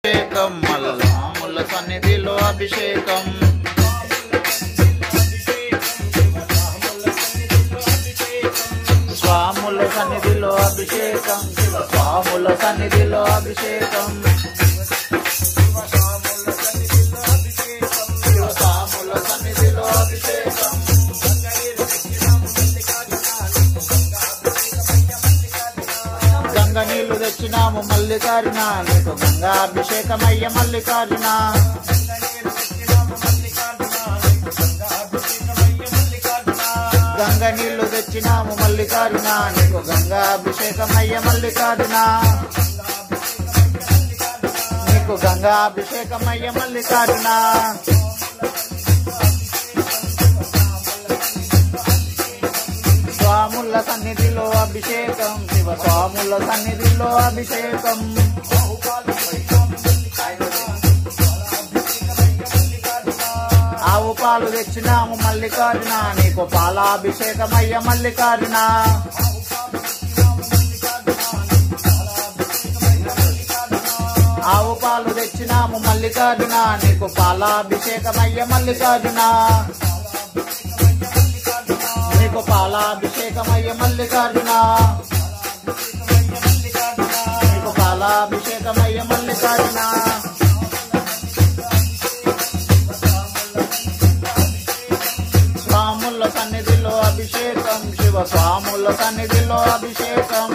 అభిషేకం మల్లముల సన్నిధిలో అభిషేకం స్వాముల సన్నిధిలో అభిషేకం స్వాముల సన్నిధిలో అభిషేకం స్వాముల సన్నిధిలో అభిషేకం గంగ నీళ్లు తెచ్చినాము మల్లికార్జున నీకు గంగా అభిషేకమయ్య మల్లికార్జున గంగ నీళ్లు తెచ్చినాము మల్లికార్జున నీకు గంగా అభిషేకమయ్య మల్లికార్జున నీకు గంగా అభిషేకమయ్య మల్లికార్జున స్వాముల సన్నిధిలో అభిషేకం శివ స్వాముల సన్నిధిలో అభిషేకం ఆవు పాలు తెచ్చినాము మల్లికార్జున నీకు పాలాభిషేకమయ్య మల్లికార్జున ఆవు పాలు తెచ్చినాము మల్లికార్జున నీకు పాలాభిషేకమయ్య మల్లికార్జున నీకు పాలాభిషేకమయ్య మల్లికార్జున నీకు పాలాభిషేకమయ్య మల్లికార్జున స్వాముల సన్నిధిలో అభిషేకం శివ స్వాముల సన్నిధిలో అభిషేకం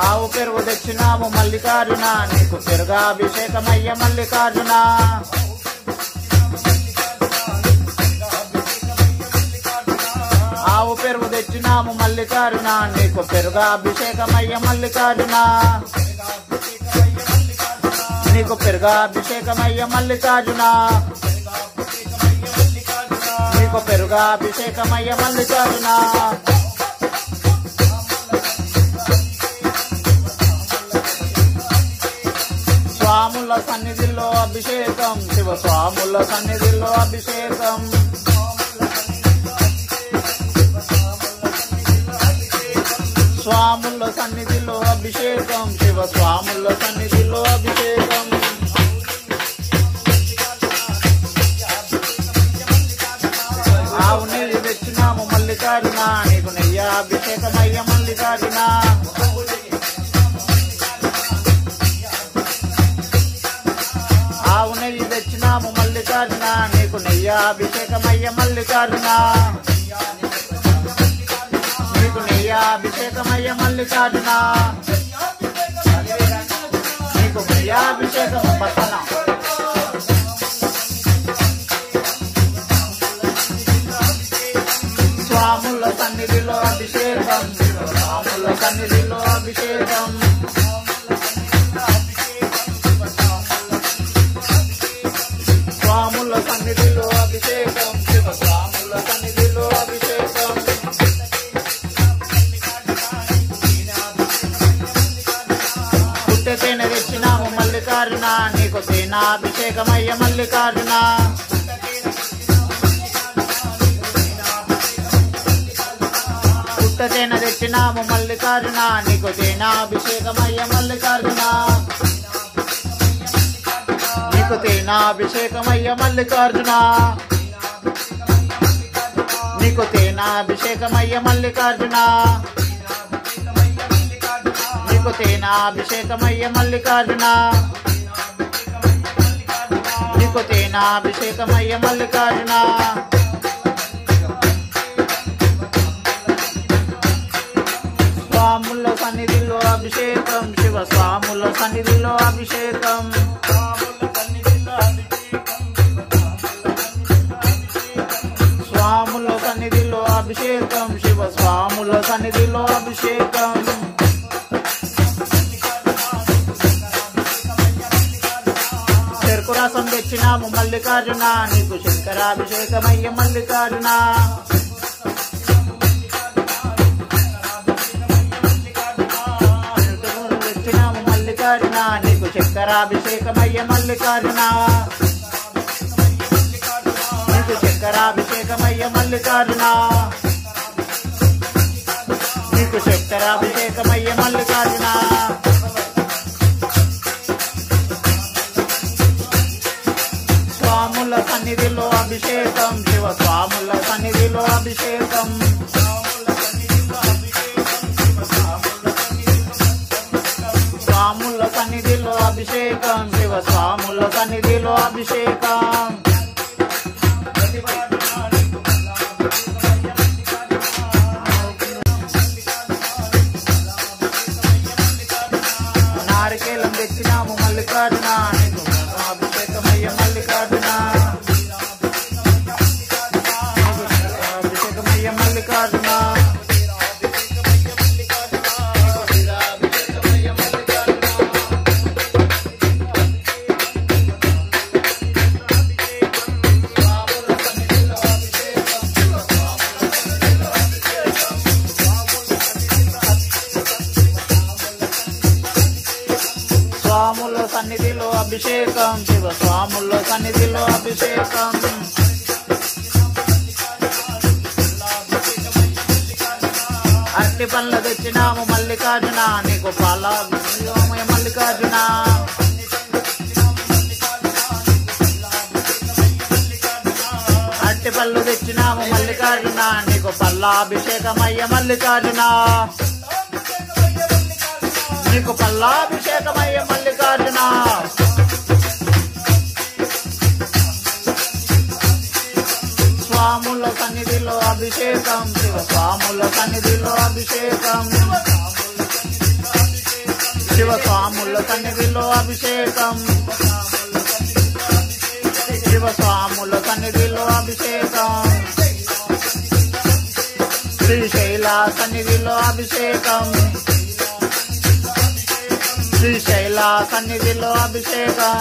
ఆవు పెరుగు తెచ్చినాము మల్లికార్జున నీకు పెరుగాభిషేకమయ్య మల్లికార్జున ఆవు పెరుగు తెచ్చినాము మల్లికార్జున నీకు పెరుగాభిషేకమయ్య మల్లికార్జున నీకు పెరుగాభిషేకమయ్య మల్లికార్జున నీకు పెరుగాభిషేకమయ్య మల్లికార్జున స్వాముల సన్నిధిలో అభిషేకం శివ స్వాముల సన్నిధిలో అభిషేకం స్వాముల సన్నిధిలో అభిషేకం శివ స్వాముల సన్నిధిలో అభిషేకం ఆవు నెయ్యి తెచ్చినాము మల్లికార్జున నీకు నెయ్యాభిషేకమయ్య మల్లికార్జున ఆవు నెయ్యి తెచ్చినాము మల్లికార్జున నీకు నెయ్యాభిషేకమయ్య మల్లికార్జున నీకు నెయ్యాభిషేకమయ్య మల్లికార్జున నీకు నెయ్యాభిషేకం పక్కన స్వాముల సన్నిధిలో అభిషేకం స్వాముల సన్నిధిలో అభిషేకం స్వాముల సన్నిధిలో అభిషేకం శివ స్వాముల సన్నిధిలో అభిషేకం పుట్టె తేనె తెచ్చినాము మల్లికార్జున నీకు తేనాభిషేకమయ్య మల్లికార్జున పుట్టె తేనె తెచ్చినాము మల్లికార్జున నీకు తేనాభిషేకమయ్య మల్లికార్జున నీకు తేనాభిషేకమయ్య మల్లికార్జున నీకు తేనాభిషేకమయ్య మల్లికార్జున నీకు తేనాభిషేకమయ్య మల్లికార్జున నీకు తేనాభిషేకమయ్య మల్లికార్జున స్వాముల సన్నిధిలో అభిషేకం శివ స్వాముల సన్నిధిలో అభిషేకం స్వాముల సన్నిధిలో అభిషేకం శివ స్వాముల సన్నిధిలో అభిషేకం చెరుకు రసం తెచ్చినాము మల్లికార్జున నీకు శంకరాభిషేకమయ్య మల్లికార్జున తెచ్చినాము మల్లికార్జున నీకు శంకరాభిషేకమయ్య మల్లికార్జున నీకు శంకరాభిషేకమయ్య మల్లికార్జున నీకు శక్తరాభిషేకమయ్య మల్లికార్జున స్వాముల సన్నిధిలో అభిషేకం శివ స్వాముల సన్నిధిలో అభిషేకం స్వాముల సన్నిధిలో అభిషేకం శివ స్వాముల సన్నిధిలో అభిషేకం నారికేలం తెచ్చినాము మల్లికార్జున నీకు అభిషేకమయ్య మల్లికార్జున అభిషేకమయ్య మల్లికార్జున స్వాముల సన్నిధిలో అభిషేకం శివ స్వాముల సన్నిధిలో అభిషేకం అరటి పండ్లు తెచ్చినాము మల్లికార్జున నీకు పాలాభిషేకమయ్య మల్లికార్జున అరటి పళ్ళు తెచ్చినాము మల్లికార్జున నీకు పల్లాభిషేకమయ్య మల్లికార్జున నీకు పల్లాభిషేకమయ్య మల్లికార్జున స్వాముల సన్నిధిలో అభిషేకం శివ స్వాముల సన్నిధిలో అభిషేకం శివ స్వాముల సన్నిధిలో అభిషేకం శివ స్వాముల సన్నిధిలో అభిషేకం శ్రీశైల సన్నిధిలో అభిషేకం శ్రీశైల సన్నిధిలో అభిషేకం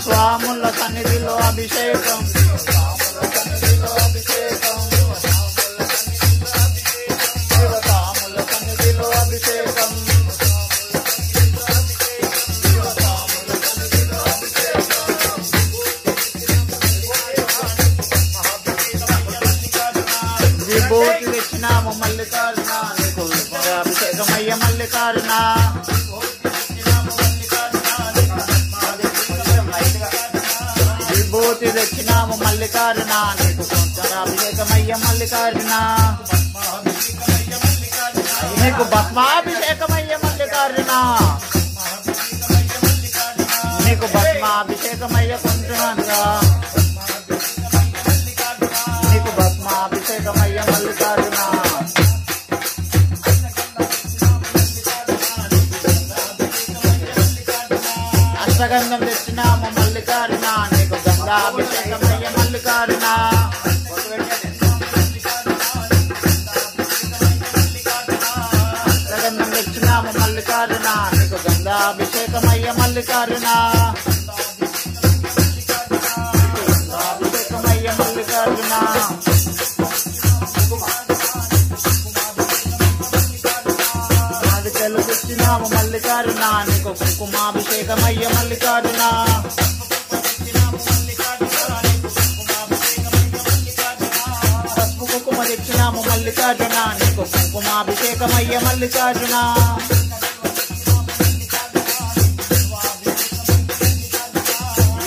స్వాముల సన్నిధిలో అభిషేకం శివ స్వాముల సన్నిధిలో అభిషేకం విభూతి తెచ్చినాము మల్లికార్జున నీకు అభిషేకమయ్య మల్లికార్జున విభూతి తెచ్చినాము మల్లికార్జున నీకు అభిషేకమయ్య మల్లికార్జున నీకు భస్మాభిషేకమయ్య మల్లికార్జున నీకు భస్మాభిషేకమయ్య కొంటున్నానుగా నీకు భస్మాభిషేకమయ్య మల్లికార్జున అష్టగంధం తెచ్చినాము మల్లికార్జున నీకు గంగాభిషేకమయ్య మల్లికార్జున అష్టగంధం తెచ్చినాము మల్లికార్జున నీకు గంగాభిషేకమయ్య మల్లికార్జున అభిషేకమయ్య మల్లికార్జున నాదికలు తెచ్చినాము మల్లికార్జున నీకు కుంకుమాభిషేకమయ్య మల్లికార్జున పసుపు కుంకుమ తెచ్చినాము మల్లికార్జున నీకు కుంకుమాభిషేకమయ్య మల్లికార్జున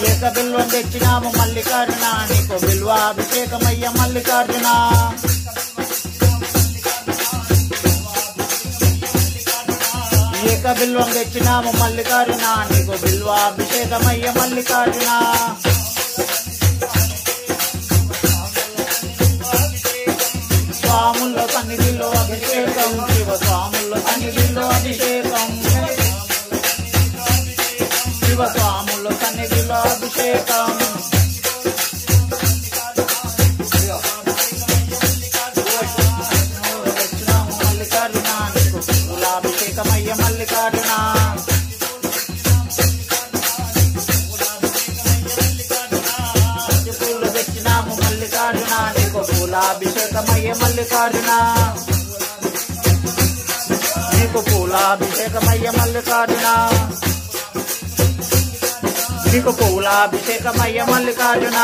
ఏక బిల్వం తెచ్చినాము మల్లికార్జున నీకు బిల్వాభిషేకమయ్య మల్లికార్జున ఏక బిల్వం తెచ్చినాము మల్లికార్జున నీకు బిల్వాభిషేకమయ్య మల్లికార్జున స్వాముల సన్నిధిలో అభిషేకం శివ స్వాముల సన్నిధిలో అభిషేకం శివ స్వాముల సన్నిధిలో అభిషేకం మల్లికార్జున నీకు పూలాభిషేకమయ్య మల్లికార్జున పూలు తెచ్చినాము మల్లికార్జున నీకు పూలాభిషేకమయ్య మల్లికార్జున నీకు పూలాభిషేకమయ్య మల్లికార్జున నీకు పూలాభిషేకమయ్య మల్లికార్జున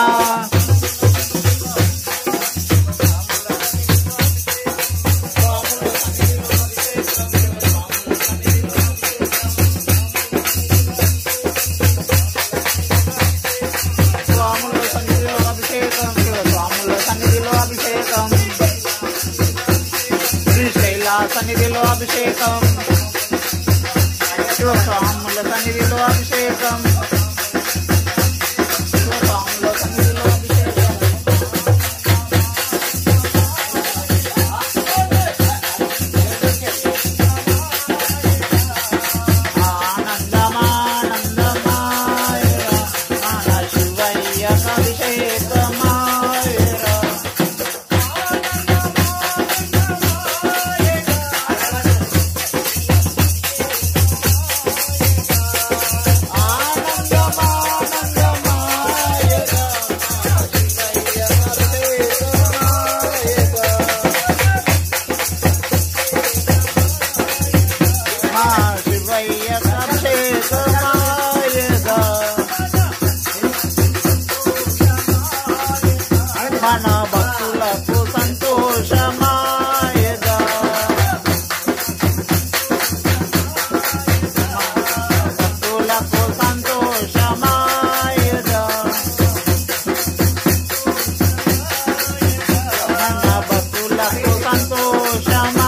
సన్నిధిలో అభిషేకం, శివస్వాముల సన్నిధిలో అభిషేకం, శివస్వాముల సన్నిధిలో అభిషేకం. ఆనందమానందమాయరా మన శివయ్యకు అభిషేకమాయరా. మన భక్తులకు సంతోషమాయగా, భక్తులకు సంతోషమాయగా, మన భక్తులకు సంతోషమాయగా.